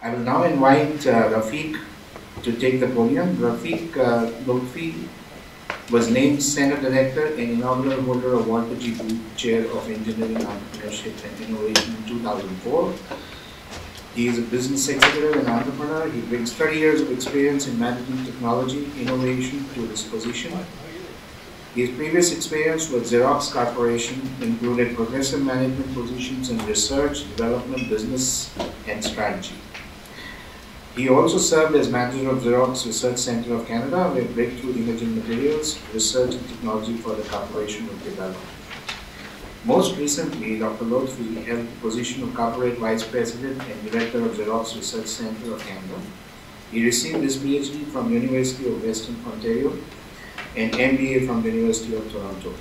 I will now invite Rafik to take the podium. Rafik Loutfy was named Senior Director and inaugural holder of Walter G. Booth Chair of Engineering, Entrepreneurship and Innovation in 2004. He is a business executive and entrepreneur. He brings 30 years of experience in managing technology innovation to his position. His previous experience with Xerox Corporation included progressive management positions in research, development, business, and strategy. He also served as manager of Xerox Research Center of Canada, where breakthrough imaging materials, research and technology for the corporation was developed. Most recently, Dr. Loutfy held the position of Corporate Vice President and Director of Xerox Research Center of Canada. He received his PhD from University of Western Ontario and MBA from the University of Toronto.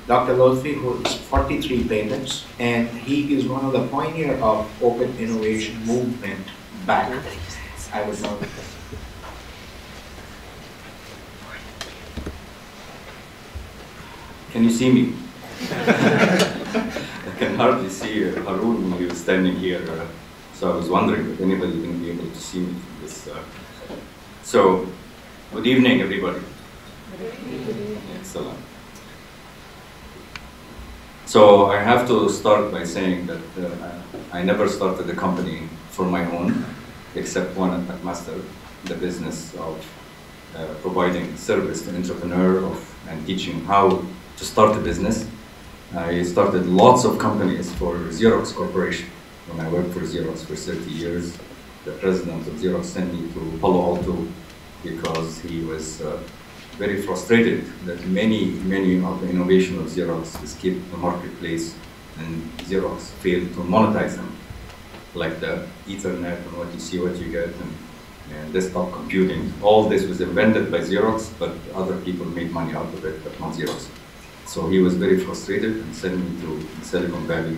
Dr. Loutfy holds 43 patents, and he is one of the pioneers of open innovation movement back. I would know. Can you see me? I can hardly see Haroon when he was standing here, so I was wondering if anybody is going to be able to see me from this. So, good evening, everybody. Excellent. So I have to start by saying that I never started a company for my own, except one at McMaster, the business of providing service to entrepreneurs and teaching how to start a business. I started lots of companies for Xerox Corporation. When I worked for Xerox for 30 years, the president of Xerox sent me to Palo Alto because he was very frustrated that many of the innovation of Xerox escaped the marketplace and Xerox failed to monetize them, like the Ethernet and what you see, what you get, and desktop computing. All this was invented by Xerox, but other people made money out of it, but not Xerox. So he was very frustrated and sent me to Silicon Valley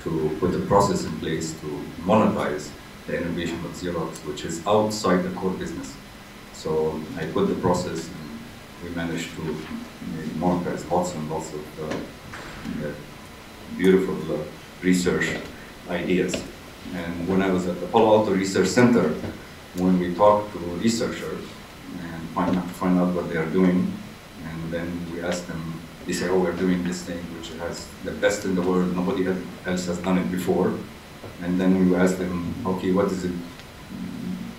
to put a process in place to monetize the innovation of Xerox, which is outside the core business. So I put the process, and we managed to monetize lots and lots of beautiful research ideas. And when I was at the Palo Alto Research Center, when we talked to researchers and find out what they are doing, and then we asked them, they say, oh, we're doing this thing which has the best in the world, nobody else has done it before. And then we asked them, okay, what is it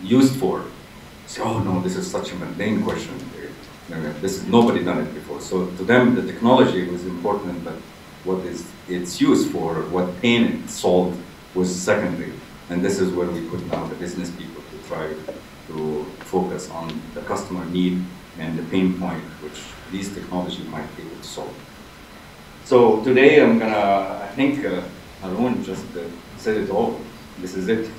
used for? They say, oh no, this is such a mundane question. Nobody done it before. So to them, the technology was important, but what it's used for, what pain it solved, was secondary. And this is where we put now the business people to try to focus on the customer need and the pain point which these technology might be able to solve. So today I'm gonna, I think Haroon just said it all. This is it.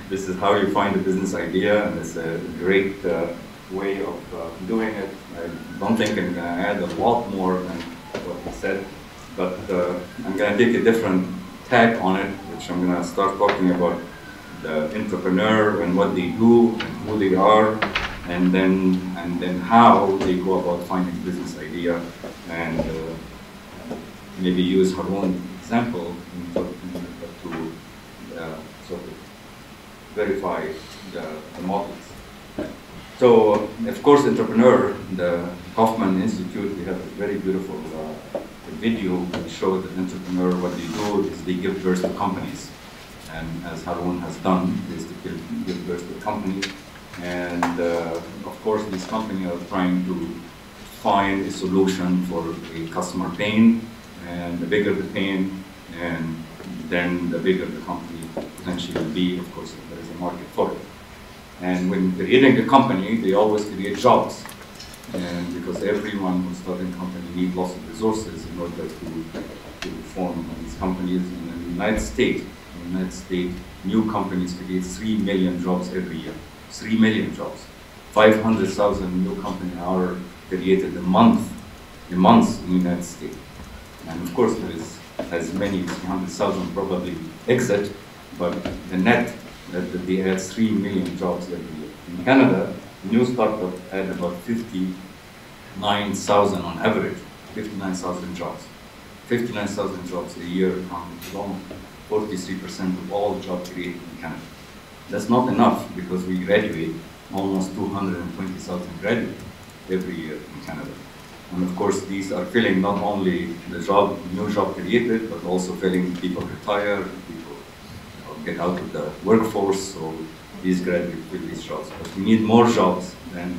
This is how you find a business idea, and it's a great way of doing it. I don't think I'm gonna add a lot more than what he said, but I'm gonna take a different tag on it, which I'm gonna start talking about the entrepreneur and what they do, and who they are, and then how they go about finding business idea, and maybe use Haroon's example to sort of verify the models. So, of course, entrepreneur, the Kaufman Institute, we have a very beautiful video that shows that entrepreneur, what they do is they give birth to companies. And as Haroon has done, is to give birth to companies. And of course, these companies are trying to find a solution for a customer pain, and the bigger the pain, and then the bigger the company potentially will be, of course, if there is a market for it. And when creating a company, they always create jobs. And because everyone who's starting a company needs lots of resources in order to form these companies. And in the United States, new companies create 3 million jobs every year. 3 million jobs. 500,000 new companies are created a month in the United States. And of course, there is as many, 300,000 probably exit, but the net, that they add 3 million jobs every year. In Canada, new startups add about 59,000 on average, 59,000 jobs. 59,000 jobs a year accounts for 43% of all jobs created in Canada. That's not enough because we graduate almost 220,000 graduates every year in Canada. And of course, these are filling not only the new job created, but also filling people retire, people get out of the workforce, so these graduates fill these jobs. But we need more jobs than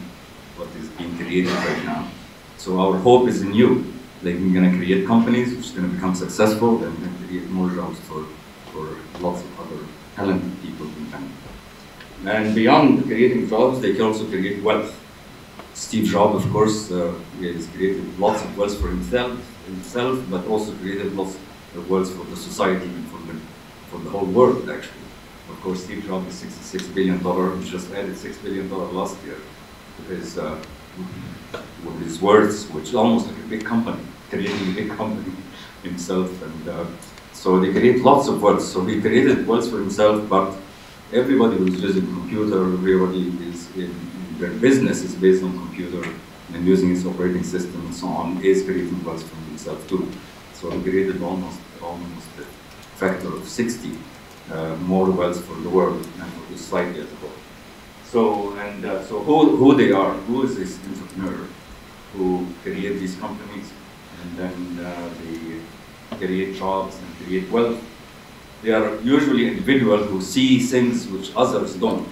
what is being created right now. So our hope is in you. Like, we're going to create companies which are going to become successful and then create more jobs for lots of other talented people in Canada. And beyond creating jobs, they can also create wealth. Steve Jobs, of course, has created lots of wealth for himself, but also created lots of wealth for the society and for the whole world, actually. Of course, Steve Jobs is $66 billion. He just added $6 billion last year with his words, which is almost like a big company, creating a big company himself. And so they create lots of wealth. So he created wealth for himself, but everybody who's using computer, everybody is in their business is based on computer and using its operating system and so on, is creating wealth for himself too. So he created almost a factor of 60 more wealth for the world and for the society as a whole. So who they are, who is this entrepreneur who create these companies and then they create jobs and create wealth? They are usually individuals who see things which others don't.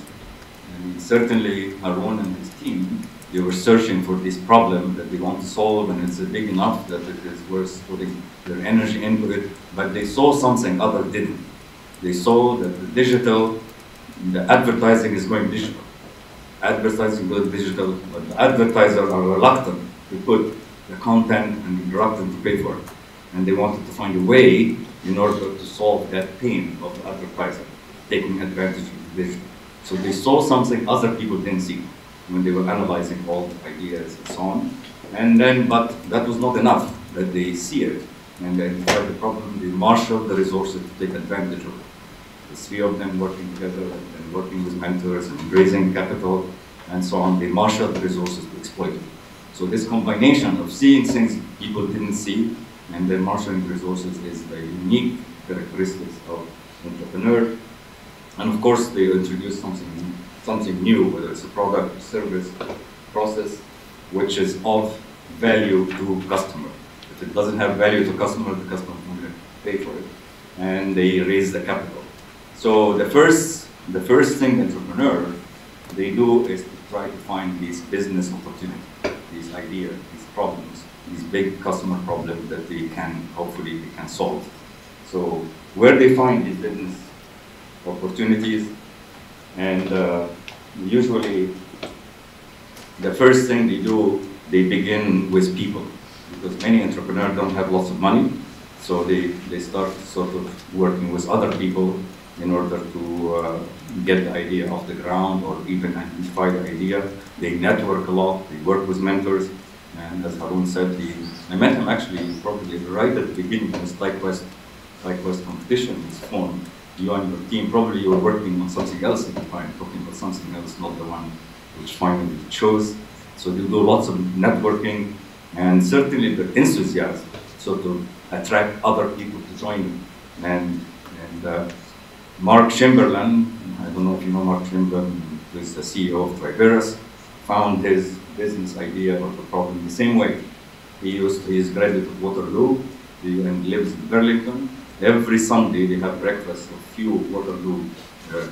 And certainly Harun and his team, they were searching for this problem that they want to solve, and it's big enough that it is worth putting their energy into it, but they saw something others didn't. They saw that the advertising is going digital. Advertising goes digital, but the advertisers are reluctant to put the content and reluctant to pay for it. And they wanted to find a way in order to solve that pain of the advertiser, taking advantage of the digital. So they saw something other people didn't see when they were analyzing all the ideas and so on. And then, but that was not enough, that they see it and they identify the problem, they marshal the resources to take advantage of it. The three of them working together and working with mentors and raising capital and so on, they marshal the resources to exploit it. So this combination of seeing things people didn't see and then marshaling the resources is the unique characteristics of entrepreneur. And of course, they introduce something new, whether it's a product, service, process, which is of value to customer. If it doesn't have value to customer, the customer won't pay for it. And they raise the capital. So the first thing entrepreneur they do is to try to find these business opportunities, these ideas, these problems, these big customer problems that hopefully they can solve. So where they find these business opportunities, and usually the first thing they do, they begin with people, because many entrepreneurs don't have lots of money, so they start sort of working with other people in order to get the idea off the ground or even identify the idea. They network a lot, they work with mentors, and as Harun said, I met him actually probably right at the beginning of this TyQuest competition, his phone. You and your team, probably you were working on something else at the time, talking about something else, not the one which finally chose. So they do lots of networking, and certainly the enthusiasm, so to attract other people to join them. And Mark Chamberlain, I don't know if you know Mark Chamberlain, who is the CEO of Triberas, found his business idea or the problem the same way. He is graduate of Waterloo, and lives in Burlington. Every Sunday they have breakfast with a few Waterloo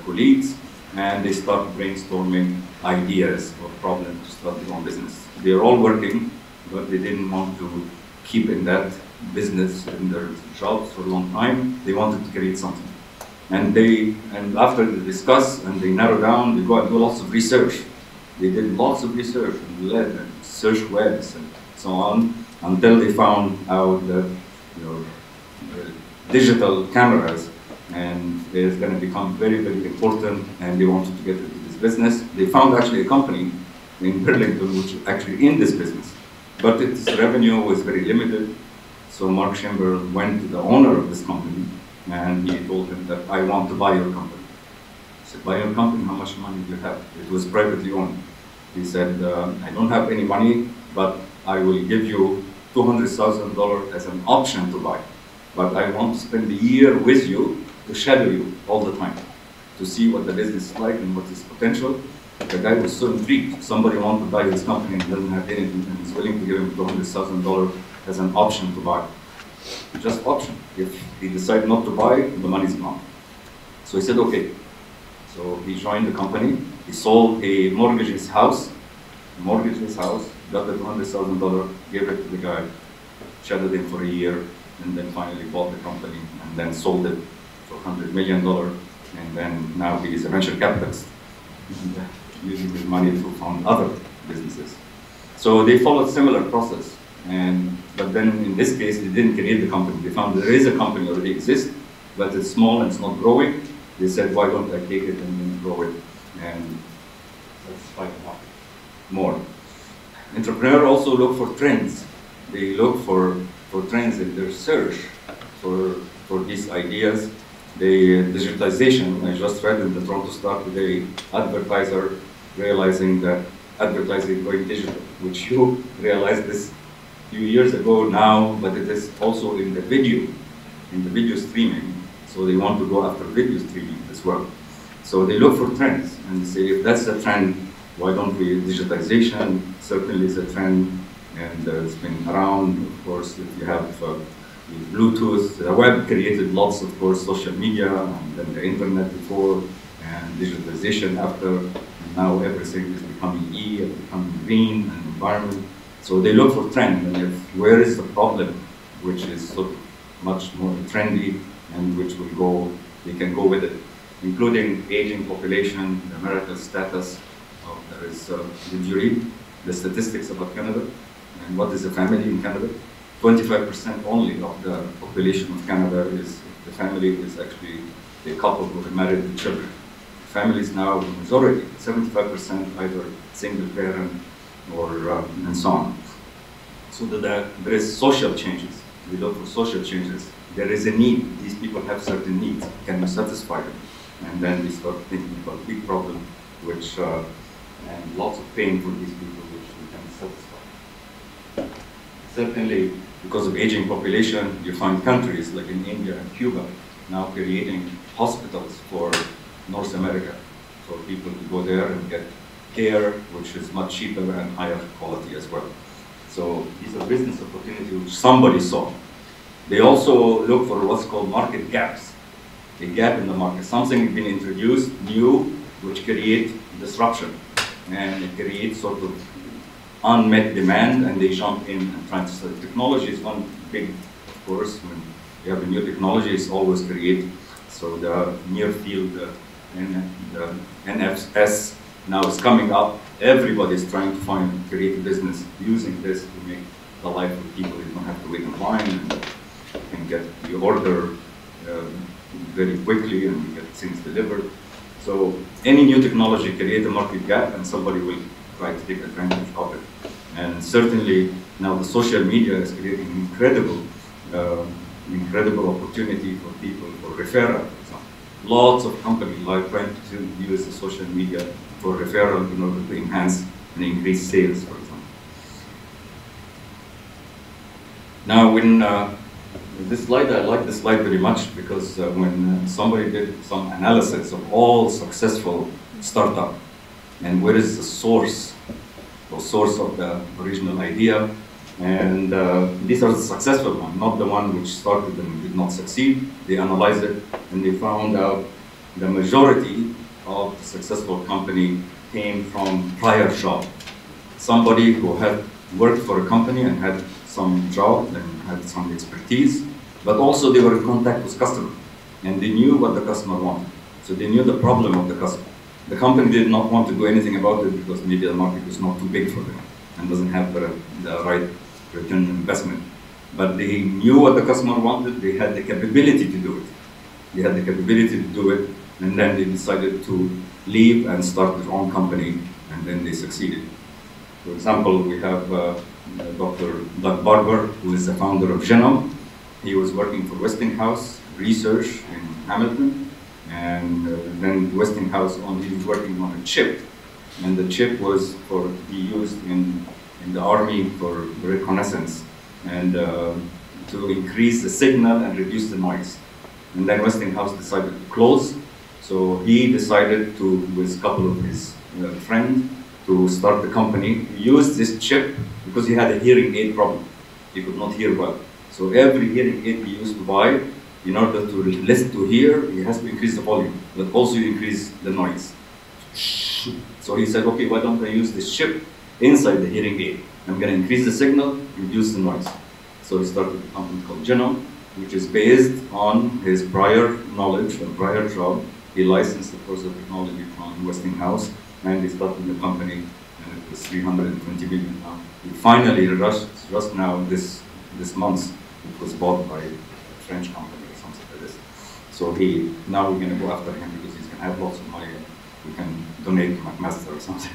colleagues, and they start brainstorming ideas or problems to start their own business. They're all working, but they didn't want to keep in that business in their jobs for a long time. They wanted to create something. And after they discuss and they narrow down, they go and do lots of research. They did lots of research and search webs and so on, until they found out that digital cameras and it's going to become very, very important, and they wanted to get into this business. They found actually a company in Burlington which is actually in this business, but its revenue was very limited. So Mark Chamberlain went to the owner of this company and he told him that I want to buy your company. He said, buy your company, how much money do you have? It was privately owned. He said, I don't have any money, but I will give you $200,000 as an option to buy. But I want to spend a year with you to shadow you all the time. to see what the business is like and what is potential. The guy was so intrigued. Somebody wanted to buy his company and doesn't have anything, and he's willing to give him $200,000 as an option to buy. Just option. If he decides not to buy, the money's gone. So he said, okay. So he joined the company. He sold mortgaged his house, got the $200,000, gave it to the guy, shadowed him for a year, and then finally bought the company, and then sold it for $100 million. And then now he is a venture capitalist, using his money to fund other businesses. So they followed similar process. But then in this case, they didn't create the company. They found there is a company already exists, but it's small and it's not growing. They said, why don't I take it and then grow it and satisfy the market more. Entrepreneurs also look for trends. They look for trends in their search for these ideas. Digitization, I just read in the Toronto Star today, advertiser realizing that advertising is going digital, which you realized this a few years ago now, but it is also in the video streaming. So they want to go after video streaming as well. So they look for trends and say, if that's a trend, why don't we? Digitization certainly is a trend, and it's been around. Of course, if you have Bluetooth, the web created lots, of course, social media, and then the internet before, and digitalization after, and now everything is becoming E and becoming green and environment. So they look for trend, and where is the problem, which is sort of much more trendy, and which will go, they can go with it, including aging population, the marital status. There is, did you read the statistics about Canada? And what is a family in Canada? 25% only of the population of Canada is, the family is actually a couple who are married with children. Families now, the majority, 75% either single parent or, and so on. So that there is social changes. We look for social changes. There is a need. These people have certain needs. Can we satisfy them? And then we start thinking about big problem, which, and lots of pain for these people, which we can satisfy. Certainly, because of aging population, you find countries like in India and Cuba now creating hospitals for North America, for people to go there and get care, which is much cheaper and higher quality as well. So these are business opportunities which somebody saw. They also look for what's called market gaps. A gap in the market, something has been introduced, new, which create disruption. And it creates sort of unmet demand, and they jump in and try to sell. Technology is one big, of course, when you have a new technology, it's always create. So the near field, the NFS now is coming up. Everybody is trying to create a business using this to make the life of people. You don't have to wait in line, and you can get your order very quickly, and you get things delivered. So any new technology create a market gap, and somebody will try to take advantage of it. And certainly now the social media is creating incredible opportunity for people for referral, for example. Lots of companies are trying to use the social media for referral in order to enhance and increase sales, for example. Now, when this slide, I like this slide very much because when somebody did some analysis of all successful startup and where is the source of the original idea, and these are the successful ones, not the one which started and did not succeed. They analyzed it and they found out the majority of the successful company came from prior job. Somebody who had worked for a company and had some job and had some expertise, but also they were in contact with customer, and they knew what the customer wanted. So they knew the problem of the customer. The company did not want to do anything about it because maybe the market was not too big for them and doesn't have the right return on investment. But they knew what the customer wanted, they had the capability to do it. They had the capability to do it, and then they decided to leave and start their own company, and then they succeeded. For example, we have Dr. Doug Barber, who is the founder of Genome. He was working for Westinghouse Research in Hamilton, and then Westinghouse he was working on a chip, and the chip was to be used in the army for reconnaissance and to increase the signal and reduce the noise. And then Westinghouse decided to close, So he decided to, with a couple of his friends, to start the company. He used this chip because he had a hearing aid problem. He could not hear well. So every hearing aid he used to buy, in order to listen to hear, he has to increase the volume, but also increase the noise. So he said, okay, why don't I use this chip inside the hearing aid? I'm going to increase the signal, reduce the noise. So he started a company called Genome, which is based on his prior knowledge and prior job. He licensed, of course, the technology from Westinghouse, and he started the company, and it was 320 million now. He finally just now, this month, it was bought by a French company or something like this. So now we're going to go after him because he's going to have lots of money. We can donate to McMaster or something.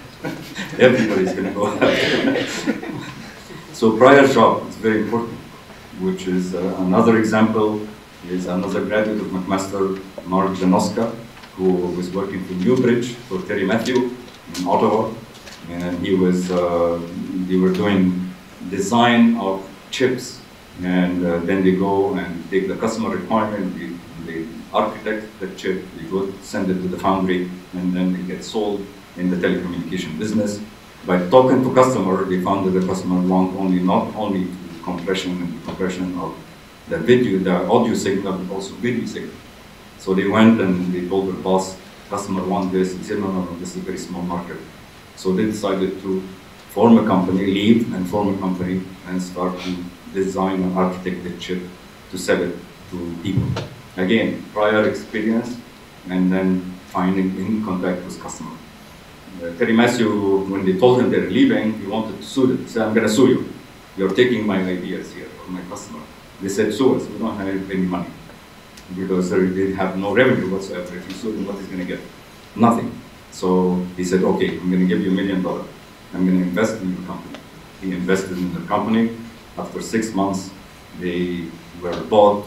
Everybody's going to go after him. So prior job is very important, which is another example is another graduate of McMaster, Mark Janoska, who was working for Newbridge for Terry Matthew in Ottawa, and they were doing design of chips, and then they go and take the customer requirement, they architect the chip, they go send it to the foundry, and then it gets sold in the telecommunication business. By talking to customer, they found that the customer want not only compression and decompression of the video, the audio signal, but also video signal. So they went and they told their boss, customer want this. He said, no, this is a very small market. So they decided to form a company, leave and form a company, and start to design and architect the chip to sell it to people. Again, prior experience, and then finding in contact with customer. Terry Matthew, when they told him they're leaving, he wanted to sue them. He said, I'm going to sue you. You're taking my ideas here, or my customer. They said, sue us, we don't have any money. Because they have no revenue whatsoever. If you sue them, what is going to get? Nothing. So he said, okay, I'm going to give you $1 million. I'm going to invest in your company. He invested in the company. After 6 months, they were bought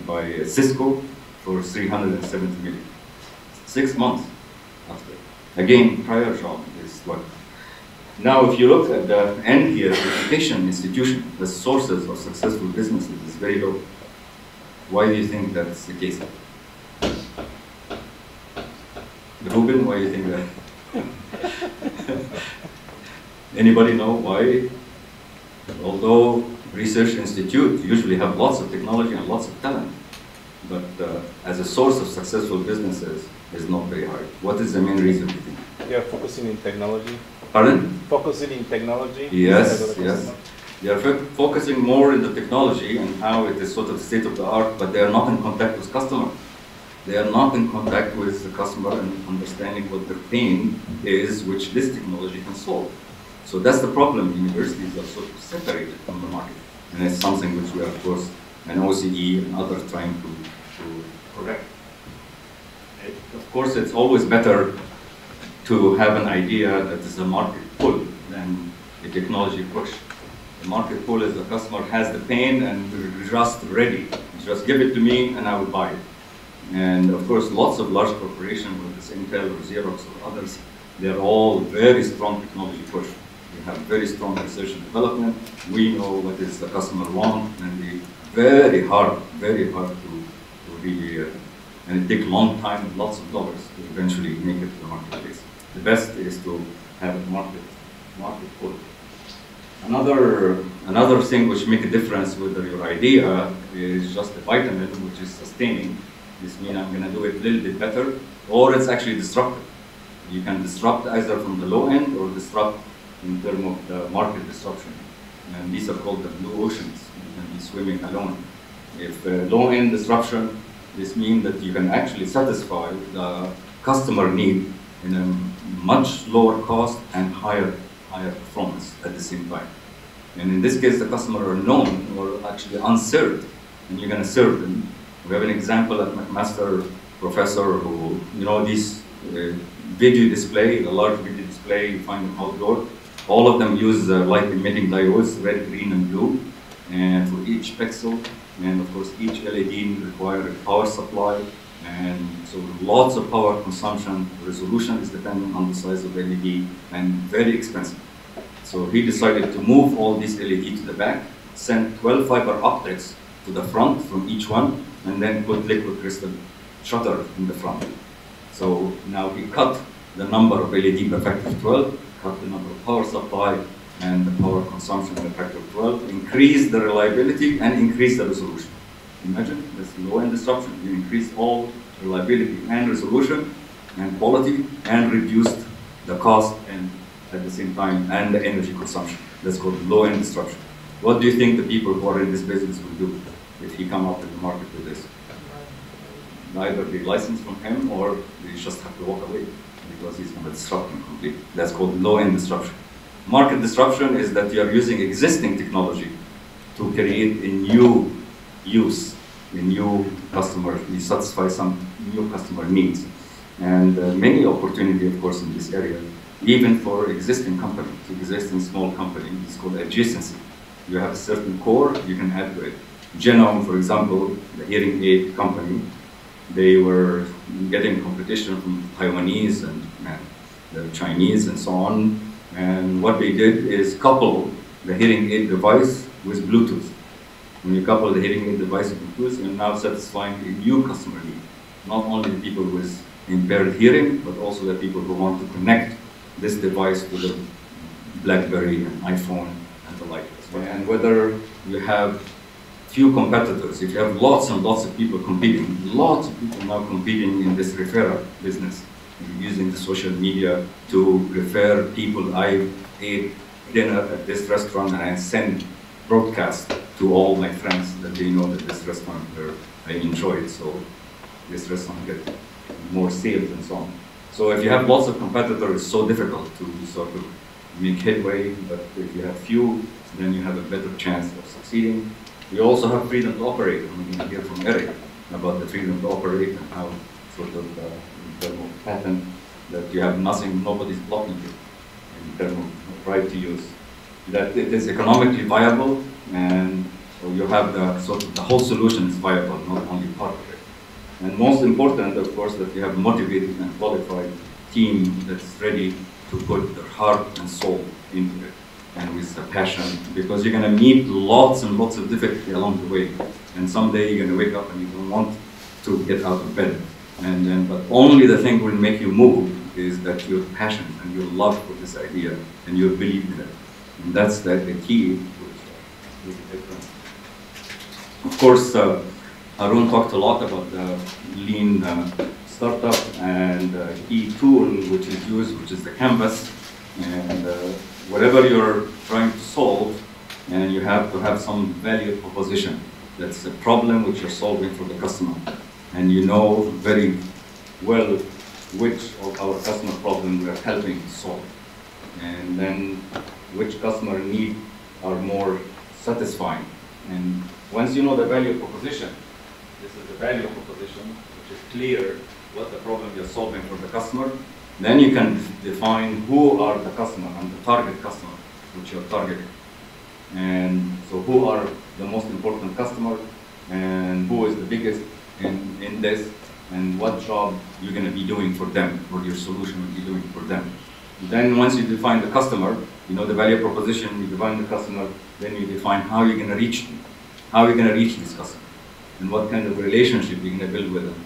by Cisco for $370 million. 6 months after. Again, prior job is what. Now, if you look at the end here, education institution, the sources of successful businesses is very low. Why do you think that's the case? Ruben, why do you think that? Anybody know why? Although research institutes usually have lots of technology and lots of talent, but as a source of successful businesses is not very high. What is the main reason, you think? They are focusing in technology. Pardon? Focusing in technology. Yes, yes. They are focusing more in the technology and how it is sort of state of the art, but they are not in contact with customer. They are not in contact with the customer and understanding what their pain is, which this technology can solve. So that's the problem. Universities are sort of separated from the market. And it's something which we are, of course, and OCE and others trying to correct. Of course, it's always better to have an idea that is a market pull than a technology push. The market pull is the customer has the pain and they're just ready. Just give it to me and I will buy it. And of course, lots of large corporations, whether it's Intel or Xerox or others, they're all very strong technology push. They have very strong research and development. We know what is the customer want, and they very hard to really, and it takes a long time and lots of dollars to eventually make it to the marketplace. The best is to have a market pull. Another thing which make a difference with your idea is just the vitamin, which is sustaining. This means I'm going to do it a little bit better, or it's actually disruptive. You can disrupt either from the low end or disrupt in terms of the market disruption. And these are called the blue oceans. You can be swimming alone. If low end disruption, this means that you can actually satisfy the customer need in a much lower cost and higher performance at the same time. And in this case, the customer are known or actually unserved, and you're going to serve them. We have an example at McMaster professor who, this video display, the large video display you find outdoor. All of them use light emitting diodes, red, green, and blue, and for each pixel. And of course, each LED requires a power supply, and so lots of power consumption. Resolution is dependent on the size of LED, and very expensive. So he decided to move all these LED to the back, send 12 fiber optics to the front from each one, and then put liquid crystal shutter in the front. So now he cut the number of LED by factor of 12, cut the number of power supply and the power consumption by factor of 12, increase the reliability and increase the resolution. Imagine this low-end disruption. You increase all reliability and resolution and quality and reduced the cost and at the same time and the energy consumption. That's called low-end disruption. What do you think the people who are in this business will do if he come up in the market with this? Either they license from him or they just have to walk away because he's going to disrupt them completely. That's called low-end disruption. Market disruption is that you are using existing technology to create a new use, a new customer, you satisfy some new customer needs. And many opportunity, of course, in this area, even for existing companies, existing small companies, it's called adjacency. You have a certain core, you can add to it. Genome, for example, the hearing aid company, they were getting competition from Taiwanese and the Chinese and so on. And what they did is couple the hearing aid device with Bluetooth. When you couple the hearing aid device with Bluetooth, you're now satisfying a new customer need. Not only the people with impaired hearing, but also the people who want to connect this device to the BlackBerry and iPhone and the like. And whether you have few competitors, if you have lots and lots of people competing, lots of people now competing in this referral business, using the social media to refer people. I ate dinner at this restaurant and I send broadcast to all my friends that they know that this restaurant where I enjoy it, so this restaurant get more sales and so on. So if you have lots of competitors, it's so difficult to sort of make headway, but if you have few, then you have a better chance of succeeding. You also have freedom to operate, and we're going to hear from Eric about the freedom to operate and how sort of in terms of patent that you have nothing, nobody's blocking you in terms of right to use. That it is economically viable, and so you have the sort of the whole solution is viable, not only part of it. And most important, of course, that you have a motivated and qualified team that's ready to put their heart and soul into it, and with a passion, because you're going to meet lots and lots of difficulty along the way. And someday you're going to wake up and you don't want to get out of bed. And then, but only the thing will make you move is that your passion and your love for this idea and you believe in it. And that's the key, which is different. Of course, Arun talked a lot about the lean startup and key tool which is used, which is the canvas. And whatever you're trying to solve, and you have to have some value proposition. That's a problem which you're solving for the customer. And you know very well which of our customer problems we're helping to solve. And then which customer needs are more satisfying. And once you know the value proposition, this is the value proposition, which is clear what the problem you're solving for the customer, then you can define who are the customer and the target customer which you're targeting. And so who are the most important customer and who is the biggest in this, and what job you're going to be doing for them, or your solution will be doing for them. Then once you define the customer, you know the value proposition, you define the customer, then you define how you're going to reach them, how you're going to reach this customer, and what kind of relationship you're going to build with them.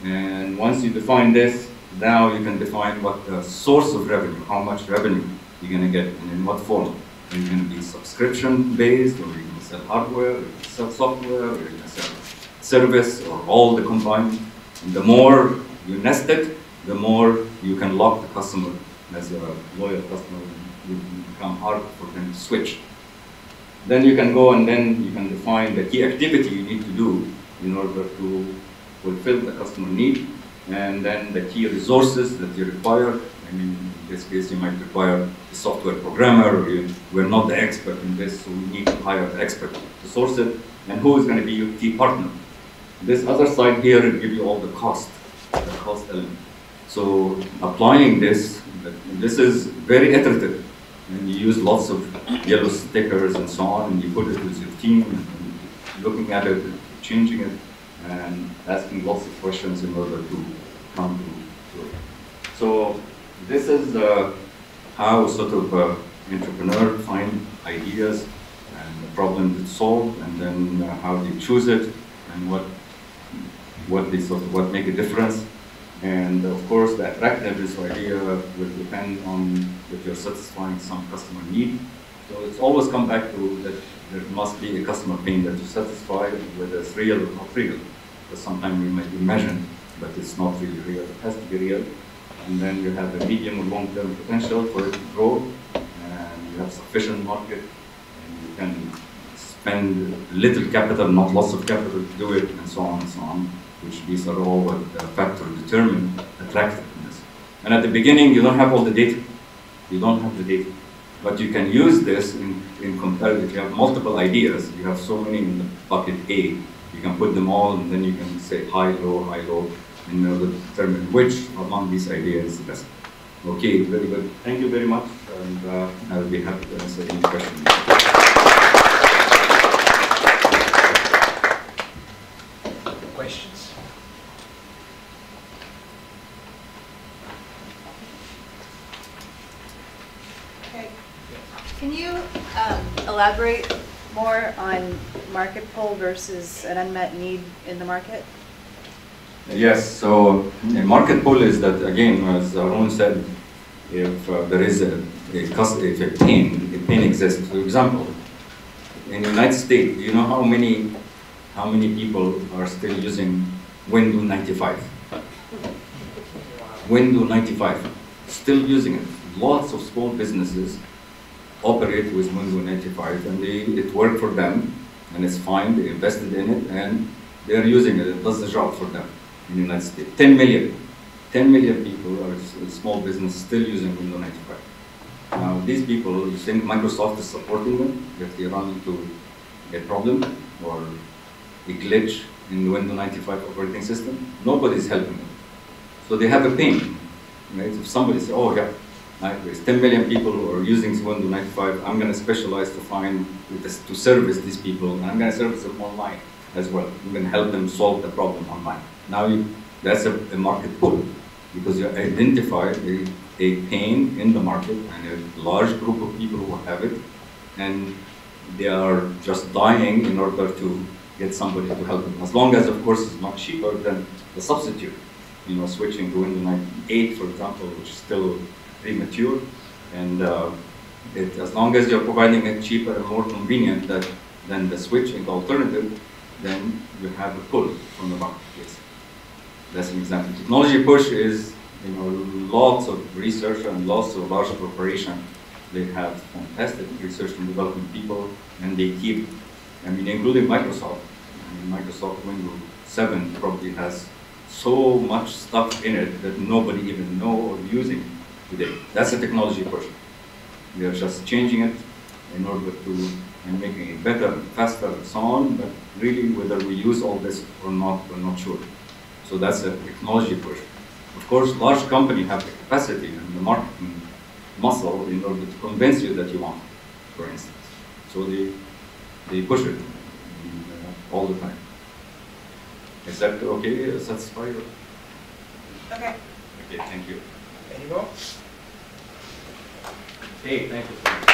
And once you define this, now you can define what the source of revenue, how much revenue you're going to get, and in what form. Are you going to be subscription-based, or are you going to sell hardware, or are you going to sell software, or are you going to sell service, or all the combined? And the more you nest it, the more you can lock the customer as a loyal customer. It will become hard for them to switch. Then you can go and then you can define the key activity you need to do in order to fulfill the customer need, and then the key resources that you require. I mean, in this case, you might require a software programmer, or we're not the expert in this, so we need to hire the expert to source it, and who is going to be your key partner. This other side here will give you all the cost element. So applying this is very iterative, and you use lots of yellow stickers and so on, and you put it with your team, and looking at it, changing it, and asking lots of questions in order to come to it. So this is how sort of entrepreneur find ideas and the problem to solve, and then how they choose it, and what make a difference. And of course, the attractiveness of idea will depend on if you're satisfying some customer need. So it's always come back to that there must be a customer pain that you satisfy, whether it's real or not real. Because sometimes we might imagine, but it's not really real. It has to be real. And then you have a medium or long-term potential for it to grow, and you have sufficient market, and you can spend little capital, not lots of capital to do it, and so on and so on, which these are all what factors determine attractiveness. And at the beginning, you don't have all the data. You don't have the data. But you can use this in comparison. If you have multiple ideas, you have so many in the bucket A, you can put them all, and then you can say high, low, in order to determine which among these ideas is the best. Okay, very good. Thank you very much, and I will be happy to answer any questions. Questions? Okay. Can you elaborate more on market pull versus an unmet need in the market? Yes, so a market pull is that, again, as Arun said, if there is a pain exists. For example, in the United States, do you know how many people are still using Windows 95? Windows 95, still using it. Lots of small businesses operate with Windows 95, and it worked for them, and it's fine. They invested in it, and they're using it. It does the job for them in the United States. 10 million people are small business still using Windows 95. Now, these people, you think Microsoft is supporting them if they run into a problem or a glitch in the Windows 95 operating system? Nobody's helping them. So they have a pain, right? If somebody says, oh yeah, there's 10 million people who are using Windows 95, I'm going to specialize to service these people, and I'm going to service them online as well. I'm going to help them solve the problem online. Now, that's a market pull, because you identify a pain in the market and a large group of people who have it, and they are just dying in order to get somebody to help them. As long as, of course, it's not cheaper than the substitute. You know, switching to Windows 98, for example, which is still premature, and as long as you're providing it cheaper and more convenient than the switching alternative, then you have a pull from the marketplace. That's an example. Technology push is, lots of research and lots of large corporations. They have fantastic research and development people, and they keep, including Microsoft. Microsoft Windows 7 probably has so much stuff in it that nobody even knows or using today. That's a technology push. We are just changing it in order to and making it better, faster, and so on, but really whether we use all this or not, we're not sure. So that's a technology push. Of course, large companies have the capacity and the marketing muscle in order to convince you that you want it, for instance. So they push it all the time. Is that okay? Satisfy you? Okay. Okay, thank you. Any more? Hey, thank you.